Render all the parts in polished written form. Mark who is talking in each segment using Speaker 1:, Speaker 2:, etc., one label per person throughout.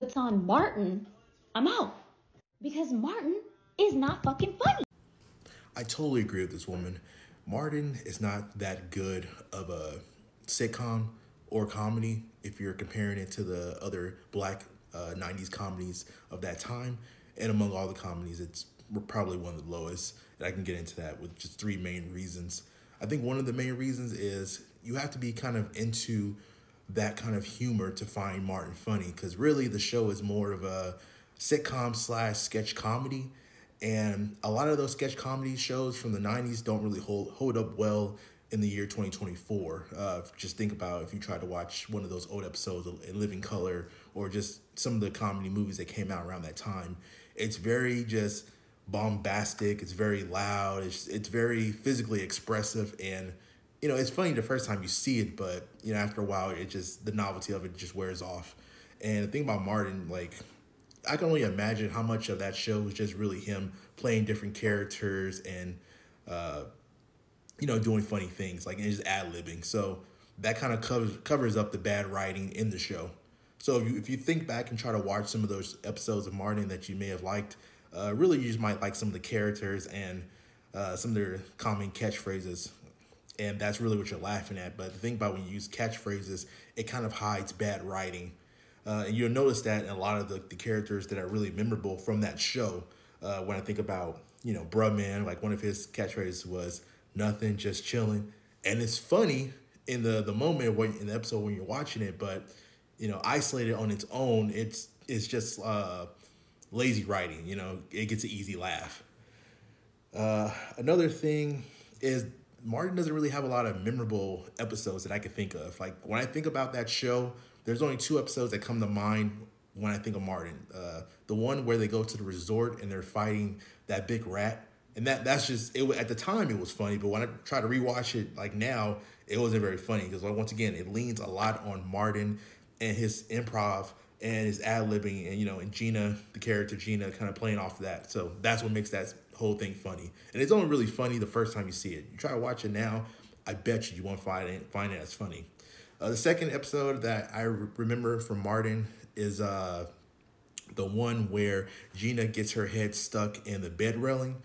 Speaker 1: It's on Martin, I'm out. Because Martin is not fucking funny.
Speaker 2: I totally agree with this woman. Martin is not that good of a sitcom or comedy if you're comparing it to the other black 90s comedies of that time. And among all the comedies, it's probably one of the lowest. And I can get into that with just three main reasons. I think one of the main reasons is you have to be kind of into that kind of humor to find Martin funny, because really the show is more of a sitcom slash sketch comedy. And a lot of those sketch comedy shows from the 90s don't really hold up well in the year 2024. Just think about if you try to watch one of those old episodes of In Living Color or just some of the comedy movies that came out around that time. It's very just bombastic. It's very loud. It's very physically expressive, and it's funny the first time you see it, but after a while, it just the novelty of it just wears off. And the thing about Martin, like, I can only imagine how much of that show was just really him playing different characters and doing funny things, like, and just ad-libbing. So that kind of covers up the bad writing in the show. So if you think back and try to watch some of those episodes of Martin that you may have liked, really you just might like some of the characters and some of their common catchphrases. And that's really what you're laughing at. But the thing about when you use catchphrases, it kind of hides bad writing. And you'll notice that in a lot of the characters that are really memorable from that show. When I think about, Bruh Man, like one of his catchphrases was nothing, just chilling. And it's funny in the moment when in the episode when you're watching it, but isolated on its own, it's just lazy writing. It gets an easy laugh. Another thing is Martin doesn't really have a lot of memorable episodes that I can think of. Like when I think about that show, there's only two episodes that come to mind when I think of Martin. The one where they go to the resort and they're fighting that big rat. And that's just it. At the time, it was funny, but when I try to rewatch it, like now, it wasn't very funny because once again, it leans a lot on Martin and his improv and his ad libbing, and Gina, the character Gina, kind of playing off of that. So that's what makes that whole thing funny. And it's only really funny the first time you see it. You try to watch it now, I bet you won't find it as funny. The second episode that I remember from Martin is the one where Gina gets her head stuck in the bed railing.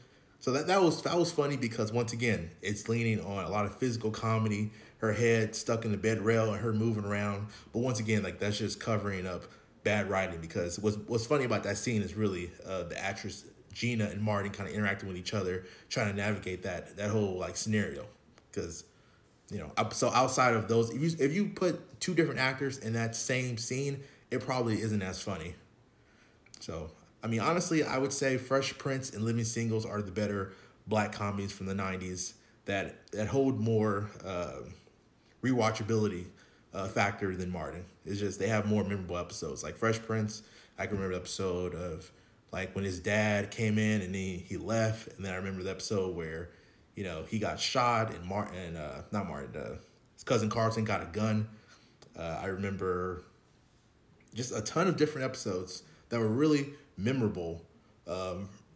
Speaker 2: So that was funny because once again, it's leaning on a lot of physical comedy, her head stuck in the bed rail and her moving around. But once again, like that's just covering up bad writing, because what's funny about that scene is really the actress Gina and Martin kind of interacting with each other, trying to navigate that whole like scenario. Because so outside of those, if you put two different actors in that same scene, it probably isn't as funny. So, I mean, honestly, I would say Fresh Prince and Living Singles are the better black comedies from the 90s that hold more rewatchability factor than Martin. It's just they have more memorable episodes. Like Fresh Prince, I can remember the episode of like when his dad came in and he left, and then I remember the episode where he got shot and not Martin, his cousin Carlton got a gun. I remember just a ton of different episodes that were really memorable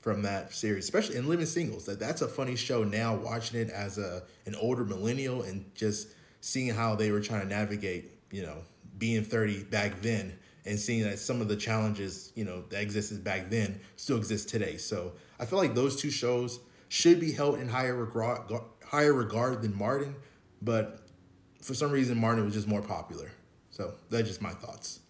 Speaker 2: from that series, especially in Living Singles. That's a funny show now, watching it as an older millennial and just seeing how they were trying to navigate, being 30 back then, and seeing that some of the challenges, that existed back then still exist today. So I feel like those two shows should be held in higher regard than Martin, but for some reason Martin was just more popular. So that's just my thoughts.